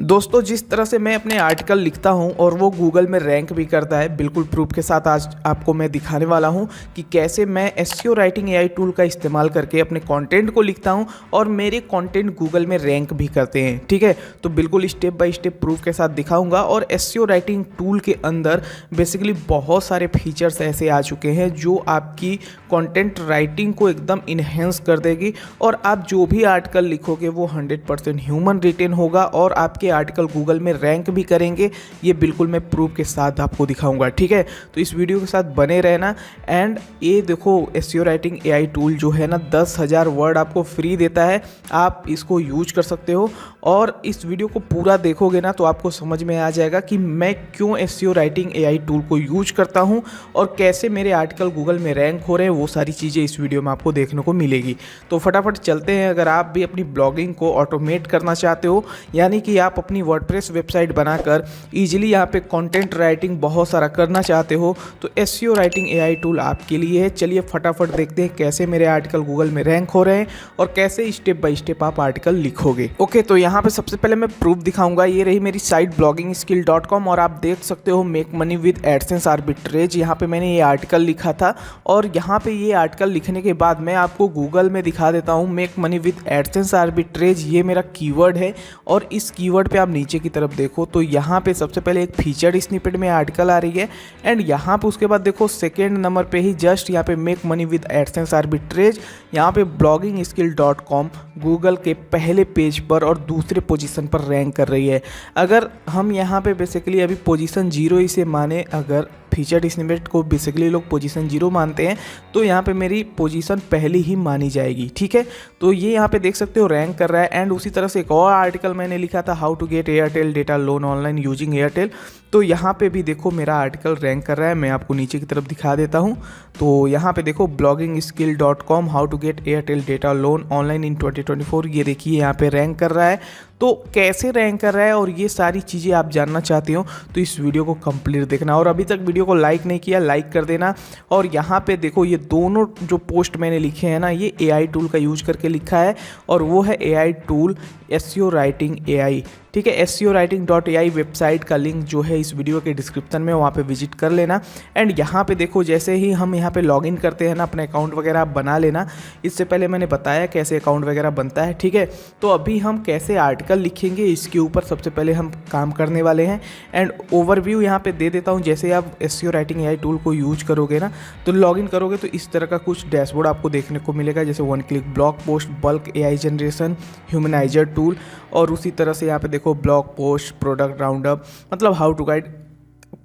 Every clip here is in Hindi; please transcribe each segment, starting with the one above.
दोस्तों, जिस तरह से मैं अपने आर्टिकल लिखता हूं और वो गूगल में रैंक भी करता है, बिल्कुल प्रूफ के साथ आज आपको मैं दिखाने वाला हूं कि कैसे मैं एसईओ राइटिंग एआई टूल का इस्तेमाल करके अपने कंटेंट को लिखता हूं और मेरे कंटेंट गूगल में रैंक भी करते हैं। ठीक है, तो बिल्कुल स्टेप बाय स्टेप प्रूफ के साथ दिखाऊंगा। और एसईओ राइटिंग टूल के अंदर बेसिकली बहुत सारे फीचर्स ऐसे आ चुके हैं जो आपकी कंटेंट राइटिंग को एकदम इन्हेंस कर देगी और आप जो भी आर्टिकल लिखोगे वो 100% ह्यूमन रिटेन होगा और आपके आर्टिकल गूगल में रैंक भी करेंगे। ये बिल्कुल मैं प्रूफ के साथ आपको दिखाऊंगा। ठीक है, तो इस वीडियो के साथ बने रहना। एंड ये देखो, एसईओ राइटिंग एआई टूल जो है ना 10,000 वर्ड आपको फ्री देता है, आप इसको यूज कर सकते हो। और इस वीडियो को पूरा देखोगे ना तो आपको समझ में आ जाएगा कि मैं क्यों एसईओ राइटिंग एआई टूल को यूज करता हूँ और कैसे मेरे आर्टिकल गूगल में रैंक हो रहे हैं। वो सारी चीज़ें इस वीडियो में आपको देखने को मिलेगी। तो फटाफट चलते हैं। अगर आप भी अपनी ब्लॉगिंग को ऑटोमेट करना चाहते हो, यानी कि आप अपनी वर्डप्रेस वेबसाइट बनाकर इजीली यहाँ पे कंटेंट राइटिंग बहुत सारा करना चाहते हो, तो एसईओ राइटिंग एआई टूल आपके लिए है। चलिए फटाफट देखते हैं कैसे मेरे आर्टिकल गूगल में रैंक हो रहे हैं और कैसे स्टेप बाय स्टेप आप आर्टिकल लिखोगे। ओके, तो यहाँ पे सबसे पहले मैं प्रूफ दिखाऊंगा। ये रही मेरी साइट bloggingskill.com और आप देख सकते हो make money with AdSense arbitrage. यहाँ पे मैंने ये आर्टिकल लिखा था और यहाँ पे ये आर्टिकल लिखने के बाद मैं आपको गूगल में दिखा देता हूँ। Make money with AdSense arbitrage ये मेरा कीवर्ड है और इस कीवर्ड पे आप नीचे की तरफ देखो तो यहाँ पे सबसे पहले एक फीचर्ड स्निपेट में आर्टिकल आ रही है एंड यहाँ पे उसके बाद देखो सेकेंड नंबर पे ही जस्ट यहाँ पे make money with AdSense arbitrage, यहाँ पे bloggingskill.com गूगल के पहले पेज पर और दूसरे पोजीशन पर रैंक कर रही है। अगर हम यहाँ पे बेसिकली अभी पोजीशन 0 इसे माने, अगर फीचर्ड स्निपेट को बेसिकली लोग पोजीशन 0 मानते हैं, तो यहाँ पे मेरी पोजीशन पहली ही मानी जाएगी। ठीक है, तो ये यहाँ पे देख सकते हो रैंक कर रहा है। एंड उसी तरह से एक और आर्टिकल मैंने लिखा था, how to get Airtel data loan online using Airtel, तो यहाँ पे भी देखो मेरा आर्टिकल रैंक कर रहा है। मैं आपको नीचे की तरफ दिखा देता हूँ। तो यहाँ पे देखो bloggingskill.com how to get Airtel data loan online in 2024, ये देखिए यहाँ पे रैंक कर रहा है। तो कैसे रैंक कर रहा है और ये सारी चीज़ें आप जानना चाहते हो तो इस वीडियो को कंप्लीट देखना। और अभी तक वीडियो को लाइक नहीं किया, लाइक कर देना। और यहाँ पे देखो ये दोनों जो पोस्ट मैंने लिखे हैं ना, ये एआई टूल का यूज करके लिखा है और वो है AI tool SEO writing AI. ठीक है, SEOwriting.ai वेबसाइट का लिंक जो है इस वीडियो के डिस्क्रिप्शन में, वहाँ पे विजिट कर लेना। एंड यहाँ पे देखो जैसे ही हम यहाँ पे लॉगिन करते हैं ना, अपने अकाउंट वगैरह आप बना लेना। इससे पहले मैंने बताया कैसे अकाउंट वगैरह बनता है। ठीक है, तो अभी हम कैसे आर्टिकल लिखेंगे इसके ऊपर सबसे पहले हम काम करने वाले हैं। एंड ओवरव्यू यहाँ पे दे देता हूँ। जैसे आप एसईओ राइटिंग एआई टूल को यूज करोगे ना, तो लॉगिन करोगे तो इस तरह का कुछ डैशबोर्ड आपको देखने को मिलेगा, जैसे 1 click blog post, bulk AI generation, humanizer tool और उसी तरह से यहाँ पे देखो ब्लॉग पोस्ट, प्रोडक्ट राउंडअप, मतलब हाउ टू गाइड,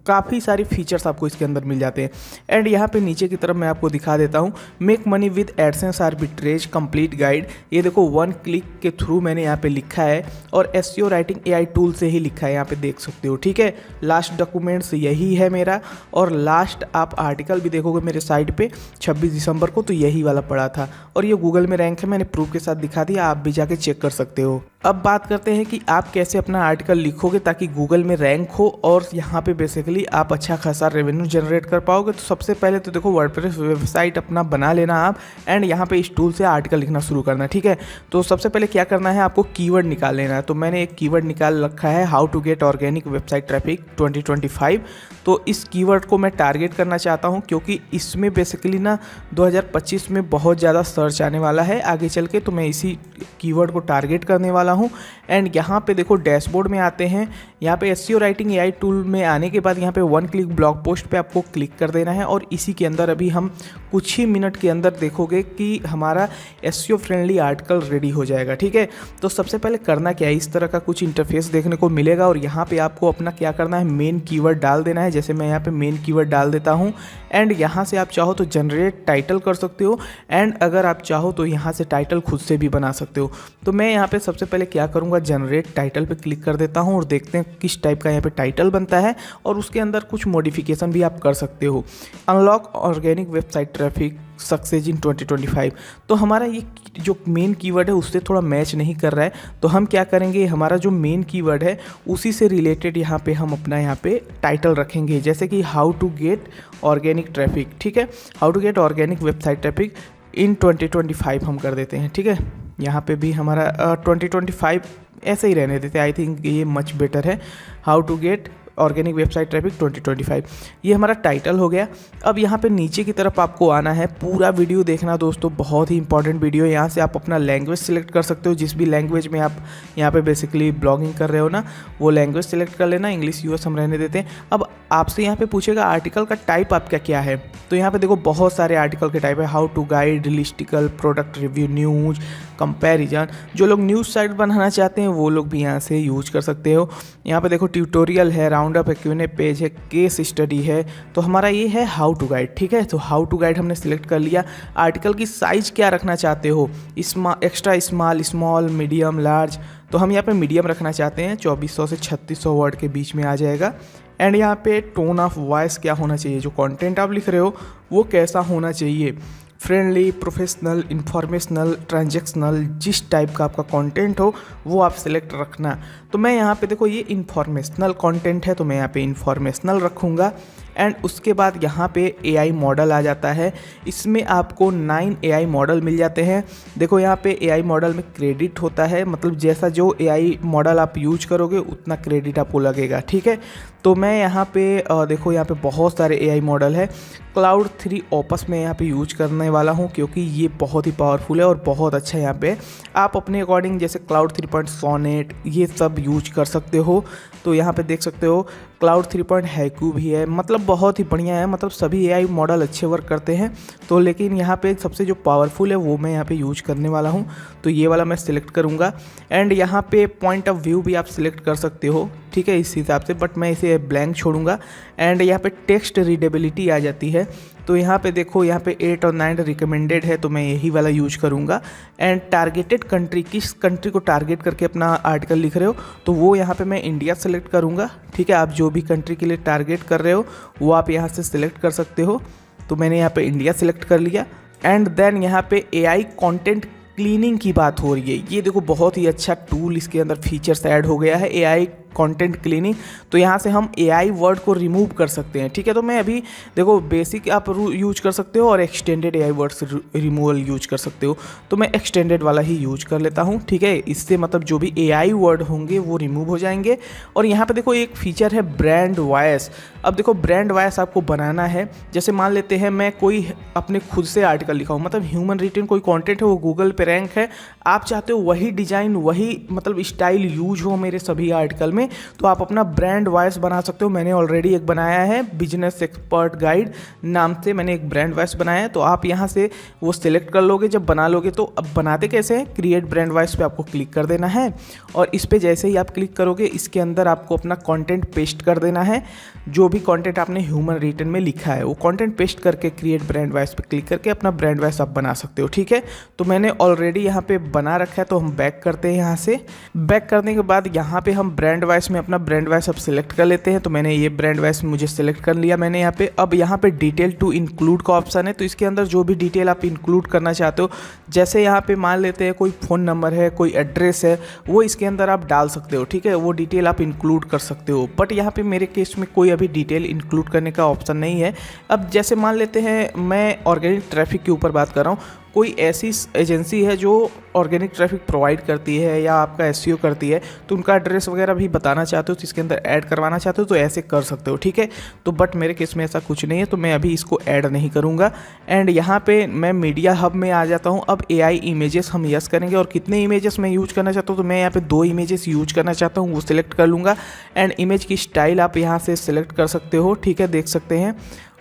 काफ़ी सारे फीचर्स आपको इसके अंदर मिल जाते हैं। एंड यहाँ पे नीचे की तरफ मैं आपको दिखा देता हूँ make money with AdSense arbitrage complete guide. ये देखो 1 क्लिक के थ्रू मैंने यहाँ पे लिखा है और एसईओ राइटिंग एआई टूल से ही लिखा है, यहाँ पे देख सकते हो। ठीक है, लास्ट डॉक्यूमेंट्स यही है मेरा और लास्ट आप आर्टिकल भी देखोगे मेरे साइट पे 26 दिसंबर को, तो यही वाला पड़ा था और ये गूगल में रैंक है। मैंने प्रूफ के साथ दिखा दिया, आप भी जाके चेक कर सकते हो। अब बात करते हैं कि आप कैसे अपना आर्टिकल लिखोगे ताकि गूगल में रैंक हो और यहाँ पे बेसिकली आप अच्छा खासा रेवेन्यू जनरेट कर पाओगे। तो सबसे पहले तो देखो वर्डप्रेस वेबसाइट अपना बना लेना आप एंड यहाँ पे इस टूल से आर्टिकल लिखना शुरू करना। ठीक है, तो सबसे पहले क्या करना है, आपको कीवर्ड निकाल लेना है। तो मैंने एक कीवर्ड निकाल रखा है, how to get organic website traffic 2025। तो इस कीवर्ड को मैं टारगेट करना चाहता हूँ क्योंकि इसमें बेसिकली ना 2025 में बहुत ज़्यादा सर्च आने वाला है आगे चल के, तो मैं इसी कीवर्ड को टारगेट करने वाला हूँ। एंड यहाँ पे देखो डैशबोर्ड में आते हैं, यहाँ पे एसईओ राइटिंग एआई टूल में आने के बाद यहाँ पे 1 क्लिक ब्लॉग पोस्ट पे आपको क्लिक कर देना है और इसी के अंदर अभी हम कुछ ही मिनट के अंदर देखोगे कि हमारा एसईओ फ्रेंडली आर्टिकल रेडी हो जाएगा। ठीक है, तो सबसे पहले करना क्या है, इस तरह का कुछ इंटरफेस देखने को मिलेगा और यहाँ पे आपको अपना क्या करना है, मेन कीवर्ड डाल देना है। जैसे मैं यहाँ पे मेन कीवर्ड डाल देता हूँ एंड यहाँ से आप चाहो तो जनरेट टाइटल कर सकते हो एंड अगर आप चाहो तो यहाँ से टाइटल खुद से भी बना सकते हो। तो मैं यहाँ पे सबसे पहले क्या करूँगा, जनरेट टाइटल पे क्लिक कर देता हूँ और देखते हैं किस टाइप का यहाँ पे टाइटल बनता है और उसके अंदर कुछ मॉडिफिकेशन भी आप कर सकते हो। Unlock organic website traffic success in 2025, तो हमारा ये जो मेन कीवर्ड है उससे थोड़ा मैच नहीं कर रहा है। तो हम क्या करेंगे, हमारा जो मेन कीवर्ड है उसी से रिलेटेड यहाँ पे हम अपना यहाँ पे टाइटल रखेंगे, जैसे कि how to get organic traffic. ठीक है, how to get organic website traffic in 2025 हम कर देते हैं। ठीक है, यहाँ पे भी हमारा 2025 ऐसे ही रहने देते, आई थिंक ये मच बेटर है। How to get organic website traffic 2025, ये हमारा टाइटल हो गया। अब यहाँ पे नीचे की तरफ आपको आना है, पूरा वीडियो देखना दोस्तों, बहुत ही इंपॉर्टेंट वीडियो है। यहाँ से आप अपना लैंग्वेज सिलेक्ट कर सकते हो, जिस भी लैंग्वेज में आप यहाँ पे बेसिकली ब्लॉगिंग कर रहे हो ना, वो लैंग्वेज सिलेक्ट कर लेना। इंग्लिश यूएस हम रहने देते हैं। अब आपसे यहाँ पे पूछेगा आर्टिकल का टाइप आपका क्या है, तो यहाँ पे देखो बहुत सारे आर्टिकल के टाइप है। How to guide, listicle, product review, news, comparison. जो लोग न्यूज़ साइट बनाना चाहते हैं वो लोग भी यहाँ से यूज कर सकते हो। यहाँ पे देखो ट्यूटोरियल है, राउंड अप है, Q&A पेज है, केस स्टडी है। तो हमारा ये है हाउ टू गाइड, ठीक है। तो हाउ टू गाइड हमने सिलेक्ट कर लिया। आर्टिकल की साइज़ क्या रखना चाहते हो, extra small, small, medium, large. तो हम यहाँ पे मीडियम रखना चाहते हैं, 2400 से 3600 वर्ड के बीच में आ जाएगा। एंड यहाँ पे टोन ऑफ वॉइस क्या होना चाहिए, जो कंटेंट आप लिख रहे हो वो कैसा होना चाहिए, फ्रेंडली, प्रोफेशनल, इंफॉर्मेशनल, ट्रांजैक्शनल, जिस टाइप का आपका कंटेंट हो वो आप सिलेक्ट रखना। तो मैं यहाँ पे देखो ये इंफॉर्मेशनल कंटेंट है, तो मैं यहाँ पे इंफॉर्मेशनल रखूँगा। एंड उसके बाद यहाँ पे AI मॉडल आ जाता है। इसमें आपको 9 AI मॉडल मिल जाते हैं। देखो यहाँ पे AI मॉडल में क्रेडिट होता है, मतलब जैसा जो AI मॉडल आप यूज करोगे उतना क्रेडिट आपको लगेगा, ठीक है। तो मैं यहाँ पे देखो यहाँ पे बहुत सारे AI मॉडल है। क्लाउड 3 ओपस में यहाँ पे यूज करने वाला हूँ, क्योंकि ये बहुत ही पावरफुल है और बहुत अच्छा है। यहाँ पे आप अपने अकॉर्डिंग जैसे क्लाउड 3 सोनेट ये सब यूज कर सकते हो। तो यहाँ पे देख सकते हो क्लाउड 3 हैकू भी है, मतलब बहुत ही बढ़िया है। मतलब सभी AI मॉडल अच्छे वर्क करते हैं। तो लेकिन यहाँ पे सबसे जो पावरफुल है वो मैं यहाँ पे यूज करने वाला हूँ, तो ये वाला मैं सिलेक्ट करूँगा। एंड यहाँ पे पॉइंट ऑफ व्यू भी आप सिलेक्ट कर सकते हो, ठीक है, इस हिसाब से, बट मैं इसे ब्लैंक छोड़ूंगा। एंड यहाँ पे टेक्स्ट रीडेबिलिटी आ जाती है। तो यहाँ पे देखो यहाँ पे 8 और 9 रिकमेंडेड है, तो मैं यही वाला यूज करूँगा। एंड टारगेटेड कंट्री, किस कंट्री को टारगेट करके अपना आर्टिकल लिख रहे हो, तो वो यहाँ पे मैं इंडिया सेलेक्ट करूँगा, ठीक है। आप जो भी कंट्री के लिए टारगेट कर रहे हो वो आप यहाँ से सिलेक्ट कर सकते हो। तो मैंने यहाँ पे इंडिया सेलेक्ट कर लिया। एंड देन यहाँ पे AI कंटेंट क्लीनिंग की बात हो रही है। ये देखो बहुत ही अच्छा टूल, इसके अंदर फीचर्स ऐड हो गया है AI कंटेंट क्लीनिंग। तो यहाँ से हम AI वर्ड को रिमूव कर सकते हैं, ठीक है। तो मैं अभी देखो बेसिक आप यूज कर सकते हो और extended AI words removal use कर सकते हो। तो मैं एक्सटेंडेड वाला ही यूज कर लेता हूँ, ठीक है। इससे मतलब जो भी AI वर्ड होंगे वो रिमूव हो जाएंगे। और यहाँ पे देखो एक फीचर है ब्रांड वॉइस। अब देखो ब्रांड वॉइस आपको बनाना है। जैसे मान लेते हैं मैं कोई अपने खुद से आर्टिकल लिखा हूँ, मतलब ह्यूमन रिटन कोई कॉन्टेंट है, वो गूगल पे रैंक है, आप चाहते हो वही डिज़ाइन, वही मतलब स्टाइल यूज हो मेरे सभी आर्टिकल में, तो आप अपना ब्रांड वॉइस बना सकते हो। मैंने ऑलरेडी एक बनाया है, बिजनेस एक्सपर्ट गाइड नाम से मैंने एक ब्रांड वॉइस बनाया है। तो आप यहाँ से वो सिलेक्ट कर लोगे। जब बना लोगे तो अब बनाते कैसे हैं, क्रिएट ब्रांड वॉइस पे आपको क्लिक कर देना है। और इस पे जैसे ही आप क्लिक करोगे इसके अंदर आपको अपना कंटेंट पेस्ट कर देना है। जो भी कंटेंट आपने ह्यूमन रिटन में लिखा है वो कंटेंट पेस्ट करके क्रिएट ब्रांड वॉइस पे क्लिक करके अपना ब्रांड वॉइस आप बना सकते हो, ठीक है। तो मैंने ऑलरेडी यहाँ पे बना रखा है, तो हम बैक करते हैं। यहाँ से बैक करने के बाद यहाँ पे हम ब्रांड वॉइस में अपना ब्रांड वॉइस अब सिलेक्ट कर लेते हैं। तो मैंने ये ब्रांड वॉइस मुझे सिलेक्ट कर लिया मैंने यहाँ पे। अब यहाँ पे डिटेल टू इंक्लूड का ऑप्शन है, तो इसके अंदर जो भी डिटेल आप इंक्लूड करना चाहते हो, जैसे यहाँ पे मान लेते हैं कोई फ़ोन नंबर है, कोई एड्रेस है, वो इसके अंदर आप डाल सकते हो, ठीक है। वो डिटेल आप इंक्लूड कर सकते हो। बट यहाँ पे मेरे केस में कोई अभी डिटेल इंक्लूड करने का ऑप्शन नहीं है। अब जैसे मान लेते हैं मैं ऑर्गेनिक ट्रैफिक के ऊपर बात कर रहा हूँ, कोई ऐसी एजेंसी है जो ऑर्गेनिक ट्रैफिक प्रोवाइड करती है या आपका एसईओ करती है, तो उनका एड्रेस वगैरह भी बताना चाहते हो, तो इसके अंदर ऐड करवाना चाहते हो तो ऐसे कर सकते हो, ठीक है। तो बट मेरे केस में ऐसा कुछ नहीं है, तो मैं अभी इसको ऐड नहीं करूँगा। एंड यहाँ पे मैं मीडिया हब में आ जाता हूँ। अब AI इमेजेस हम यस करेंगे, और कितने इमेजेस मैं यूज करना चाहता हूँ, तो मैं यहाँ पे 2 इमेजेस यूज करना चाहता हूँ, वो सिलेक्ट कर लूँगा। एंड इमेज की स्टाइल आप यहाँ से सिलेक्ट कर सकते हो, ठीक है, देख सकते हैं।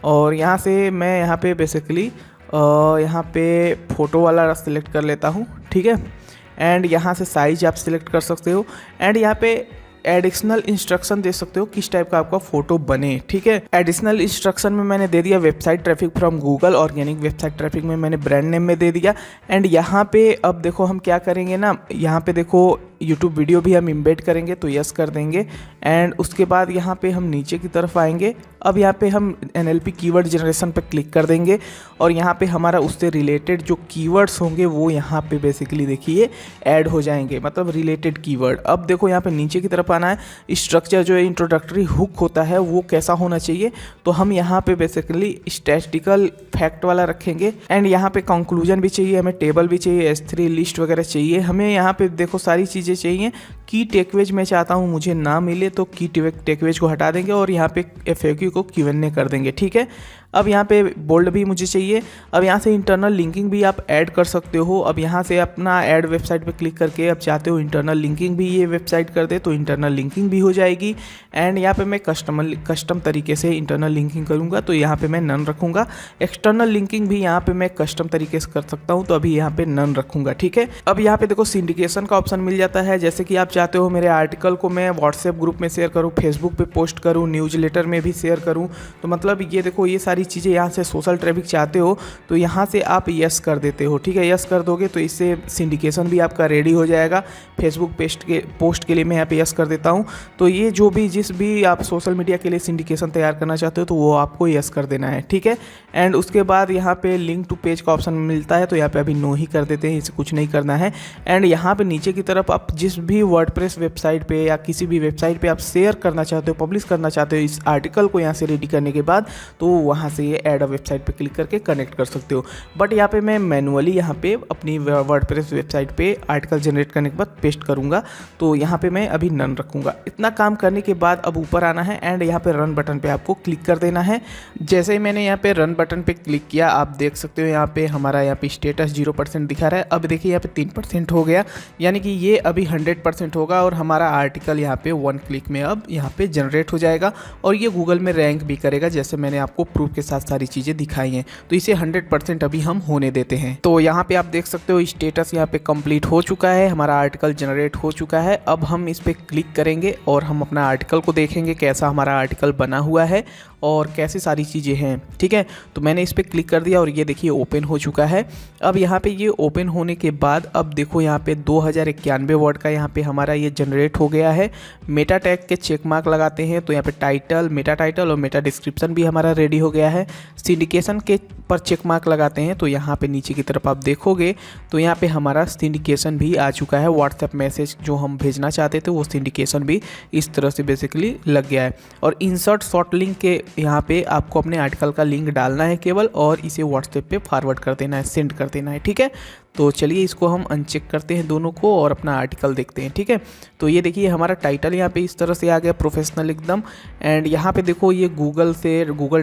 और यहाँ से मैं यहाँ पे बेसिकली यहाँ पे फ़ोटो वाला सिलेक्ट कर लेता हूँ, ठीक है। एंड यहाँ से साइज आप सिलेक्ट कर सकते हो। एंड यहाँ पे एडिशनल इंस्ट्रक्शन दे सकते हो किस टाइप का आपका फोटो बने, ठीक है। एडिशनल इंस्ट्रक्शन में मैंने दे दिया website traffic from Google, organic website traffic में मैंने ब्रांड नेम में दे दिया। एंड यहाँ पे अब देखो हम क्या करेंगे ना, यहाँ पे देखो यूट्यूब वीडियो भी हम इम्बेड करेंगे, तो यस कर देंगे। एंड उसके बाद यहाँ पे हम नीचे की तरफ आएंगे। अब यहाँ पे हम NLP कीवर्ड जनरेशन पे क्लिक कर देंगे, और यहाँ पे हमारा उससे रिलेटेड जो कीवर्ड्स होंगे वो यहाँ पे बेसिकली देखिए ऐड हो जाएंगे, मतलब रिलेटेड कीवर्ड। अब देखो यहाँ पे नीचे की तरफ पाना है। स्ट्रक्चर जो इंट्रोडक्टरी हुक होता है वो कैसा होना चाहिए, तो हम यहाँ पे बेसिकली स्टैटिस्टिकल फैक्ट वाला रखेंगे। एंड यहाँ पे कंक्लूजन भी चाहिए, हमें टेबल भी चाहिए, S3 लिस्ट वगैरह चाहिए, हमें यहाँ पे देखो सारी चीज़ें चाहिए। की टेकवेज मैं चाहता हूँ मुझे ना मिले तो की टेकवेज को हटा देंगे और यहाँ पे FAQ को Q&A कर देंगे, ठीक है। अब यहाँ पे बोल्ड भी मुझे चाहिए। अब यहाँ से इंटरनल लिंकिंग भी आप ऐड कर सकते हो। अब यहाँ से अपना ऐड वेबसाइट पे क्लिक करके अब चाहते हो इंटरनल लिंकिंग भी ये वेबसाइट कर दे तो इंटरनल लिंकिंग भी हो जाएगी। एंड यहाँ पे मैं कस्टम तरीके से इंटरनल लिंकिंग करूँगा तो यहाँ पे मैं नन रखूँगा। एक्सटर्नल लिंकिंग भी यहाँ पे मैं कस्टम तरीके से कर सकता हूँ तो अभी यहाँ पे नन रखूँगा, ठीक है। अब यहाँ पे देखो सिंडिकेशन का ऑप्शन मिल जाता है। जैसे कि आप चाहते हो मेरे आर्टिकल को मैं व्हाट्सएप ग्रुप में शेयर करूँ, फेसबुक पे पोस्ट करूँ, न्यूज़लेटर में भी शेयर करूँ, तो मतलब ये देखो ये सारी चीज़ें यहाँ से सोशल ट्रैफिक चाहते हो तो यहाँ से आप यस कर देते हो, ठीक है। यस कर दोगे तो इससे सिंडिकेशन भी आपका रेडी हो जाएगा। फेसबुक पोस्ट के लिए मैं यहाँ पे यस कर देता हूँ। तो ये जो भी जिस भी आप सोशल मीडिया के लिए सिंडिकेशन तैयार करना चाहते हो तो वो आपको यस कर देना है, ठीक है। एंड उसके बाद यहाँ पे लिंक टू पेज का ऑप्शन मिलता है तो यहाँ पे अभी नो ही कर देते हैं, इसे कुछ नहीं करना है। एंड यहाँ पे नीचे की तरफ आप जिस भी वर्डप्रेस वेबसाइट पे या किसी भी वेबसाइट पे आप शेयर करना चाहते हो, पब्लिश करना चाहते हो इस आर्टिकल को यहाँ से रेडी करने के बाद, तो वहाँ से ये ऐड अ वेबसाइट पे क्लिक करके कनेक्ट कर सकते हो। बट यहाँ पे मैं मैनुअली यहाँ पे अपनी वर्डप्रेस वेबसाइट पे आर्टिकल जनरेट करने के बाद पेस्ट करूँगा तो यहाँ पे मैं अभी नन रखूँगा। इतना काम करने के बाद अब ऊपर आना है एंड यहाँ पे रन बटन पे आपको क्लिक कर देना है। जैसे ही मैंने यहाँ पे रन बटन पे क्लिक किया आप देख सकते हो यहाँ पे हमारा यहाँ पे स्टेटस 0% दिखा रहा है। अब देखिए यहाँ पे 3% हो गया, यानी कि ये अभी 100% होगा और हमारा आर्टिकल यहाँ पे 1 क्लिक में अब यहाँ पे जनरेट हो जाएगा और ये गूगल में रैंक भी करेगा, जैसे मैंने आपको प्रूफ के साथ सारी चीज़ें दिखाई हैं। तो इसे 100% अभी हम होने देते हैं। तो यहाँ पे आप देख सकते हो स्टेटस यहाँ पे कंप्लीट हो चुका है, हमारा आर्टिकल जनरेट हो चुका है। अब हम इस पर क्लिक करेंगे और हम अपना आर्टिकल को देखेंगे कैसा हमारा आर्टिकल बना हुआ है और कैसी सारी चीज़ें हैं, ठीक है। तो मैंने इस पर क्लिक कर दिया और ये देखिए ओपन हो चुका है। अब यहाँ पे ये ओपन होने के बाद अब देखो यहाँ पे 2091 वर्ड का यहाँ पे हमारा ये जनरेट हो गया है। मेटा टैग के चेक मार्क लगाते हैं तो यहाँ पे टाइटल, मेटा टाइटल और मेटा डिस्क्रिप्शन भी हमारा रेडी हो गया है। सिंडिकेशन के पर चेक मार्क लगाते हैं तो यहाँ पे नीचे की तरफ आप देखोगे तो यहाँ पे हमारा सिंडिकेशन भी आ चुका है। व्हाट्सएप मैसेज जो हम भेजना चाहते थे वो सिंडिकेशन भी इस तरह से बेसिकली लग गया है। और इंसर्ट शॉर्ट लिंक के यहाँ पे आपको अपने आर्टिकल का लिंक डालना है केवल और इसे व्हाट्सएप पे फॉरवर्ड कर देना है, सेंड कर देना है, ठीक है। तो चलिए इसको हम अनचेक करते हैं दोनों को और अपना आर्टिकल देखते हैं, ठीक है। तो ये देखिए हमारा टाइटल यहाँ पे इस तरह से आ गया, प्रोफेशनल एकदम। एंड यहाँ पे देखो ये गूगल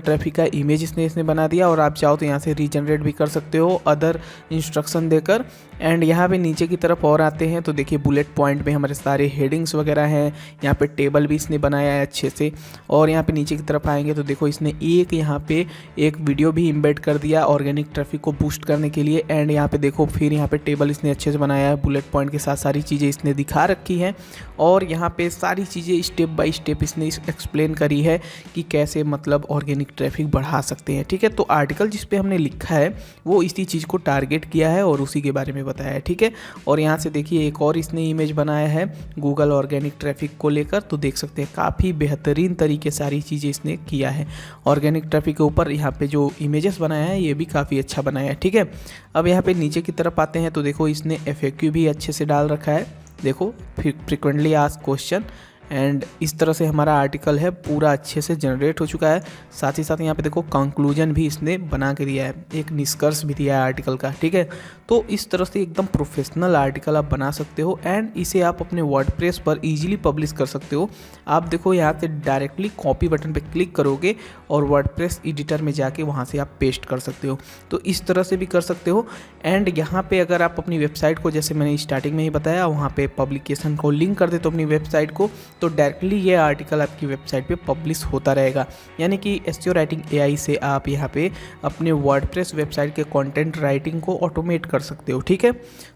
ट्रैफिक का इमेज इसने बना दिया और आप चाहो तो यहाँ से रीजनरेट भी कर सकते हो अदर इंस्ट्रक्शन देकर। एंड यहाँ पे नीचे की तरफ और आते हैं तो देखिए बुलेट पॉइंट में हमारे सारे हेडिंग्स वगैरह हैं। यहाँ पे टेबल भी इसने बनाया है अच्छे से। और यहाँ पे नीचे की तरफ आएंगे तो देखो इसने यहाँ पे एक वीडियो भी इम्बेड कर दिया ऑर्गेनिक ट्रैफिक को बूस्ट करने के लिए। एंड यहाँ पे देखो फिर यहाँ पे टेबल इसने अच्छे से बनाया है, बुलेट पॉइंट के साथ सारी चीज़ें इसने दिखा रखी हैं और यहाँ पे सारी चीज़ें स्टेप बाय स्टेप इसने एक्सप्लेन करी है कि कैसे मतलब ऑर्गेनिक ट्रैफिक बढ़ा सकते हैं, ठीक है। तो आर्टिकल जिस पे हमने लिखा है वो इसी चीज़ को टारगेट किया है और उसी के बारे में बताया है, ठीक है। और यहाँ से देखिए एक और इसने इमेज बनाया है गूगल ऑर्गेनिक ट्रैफिक को लेकर, तो देख सकते हैं काफ़ी बेहतरीन तरीके सारी चीज़ें इसने किया है। ऑर्गेनिक ट्रैफिक के ऊपर यहाँ पे जो इमेजेस बनाया है ये भी काफ़ी अच्छा बनाया है, ठीक है। अब यहाँ पे नीचे की तरफ आते हैं तो देखो इसने FAQ भी अच्छे से डाल रखा है, देखो फ्रिक्वेंटली आस्क्ड क्वेश्चन। एंड इस तरह से हमारा आर्टिकल है पूरा अच्छे से जनरेट हो चुका है। साथ ही साथ यहाँ पे देखो कंक्लूजन भी इसने बना के दिया है, एक निष्कर्ष भी दिया है आर्टिकल का, ठीक है। तो इस तरह से एकदम प्रोफेशनल आर्टिकल आप बना सकते हो एंड इसे आप अपने वर्डप्रेस पर इजीली पब्लिश कर सकते हो। आप देखो यहाँ से डायरेक्टली कॉपी बटन पे क्लिक करोगे और वर्डप्रेस एडिटर में जाके वहाँ से आप पेस्ट कर सकते हो। तो इस तरह से भी कर सकते हो। एंड यहाँ पे अगर आप अपनी वेबसाइट को, जैसे मैंने स्टार्टिंग में ही बताया, वहाँ पे पब्लिकेशन को लिंक कर दे तो अपनी वेबसाइट को, तो डायरेक्टली ये आर्टिकल आपकी वेबसाइट पे पब्लिश होता रहेगा। यानी कि एसईओ राइटिंग एआई से आप यहाँ पे अपने वर्डप्रेस वेबसाइट के कंटेंट राइटिंग को ऑटोमेट कर सकते हो, ठीक है।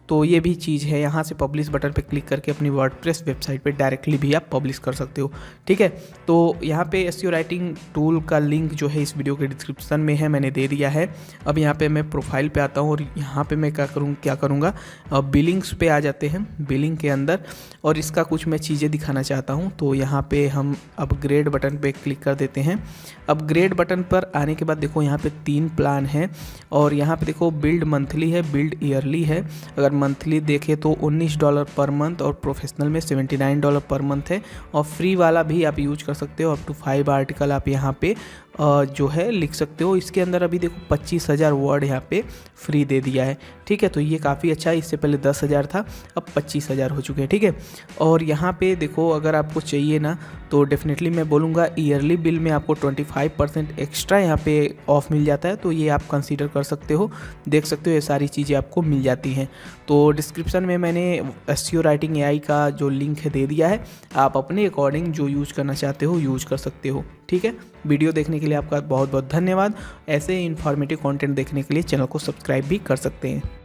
तो ये भी चीज़ है, यहाँ से पब्लिश बटन पे क्लिक करके अपनी वर्डप्रेस वेबसाइट पे डायरेक्टली भी आप पब्लिश कर सकते हो, ठीक है। तो यहाँ पे एसईओ राइटिंग टूल का लिंक जो है इस वीडियो के डिस्क्रिप्शन में है, मैंने दे दिया है। अब यहाँ पे मैं प्रोफाइल पे आता हूँ और यहाँ पे मैं क्या करूँगा, बिलिंग्स पे आ जाते हैं, बिलिंग के अंदर, और इसका कुछ मैं चीज़ें दिखाना चाहता हूँ। तो यहाँ पे हम अपग्रेड बटन पे क्लिक कर देते हैं। अपग्रेड बटन पर आने के बाद देखो यहाँ पे 3 प्लान हैं और यहाँ पे देखो बिल्ड मंथली है, बिल्ड ईयरली है। अगर मंथली देखें तो $19 पर मंथ और प्रोफेशनल में $79 पर मंथ है। और फ्री वाला भी आप यूज कर सकते हो, अप टू 5 आर्टिकल आप यहाँ पे जो है लिख सकते हो। इसके अंदर अभी देखो 25,000 वर्ड यहाँ पे फ्री दे दिया है, ठीक है। तो ये काफ़ी अच्छा है, इससे पहले 10,000 था, अब 25,000 हो चुके हैं, ठीक है। और यहाँ पे देखो अगर आपको चाहिए ना तो डेफिनेटली मैं बोलूँगा ईयरली बिल में आपको 25% एक्स्ट्रा यहाँ पे ऑफ मिल जाता है, तो ये आप कंसीडर कर सकते हो। देख सकते हो ये सारी चीज़ें आपको मिल जाती हैं। तो डिस्क्रिप्शन में मैंने एसईओ राइटिंग एआई का जो लिंक है दे दिया है, आप अपने अकॉर्डिंग जो यूज करना चाहते हो यूज कर सकते हो, ठीक है। वीडियो देखने के लिए आपका बहुत बहुत धन्यवाद। ऐसे इन्फॉर्मेटिव कंटेंट देखने के लिए चैनल को सब्सक्राइब भी कर सकते हैं।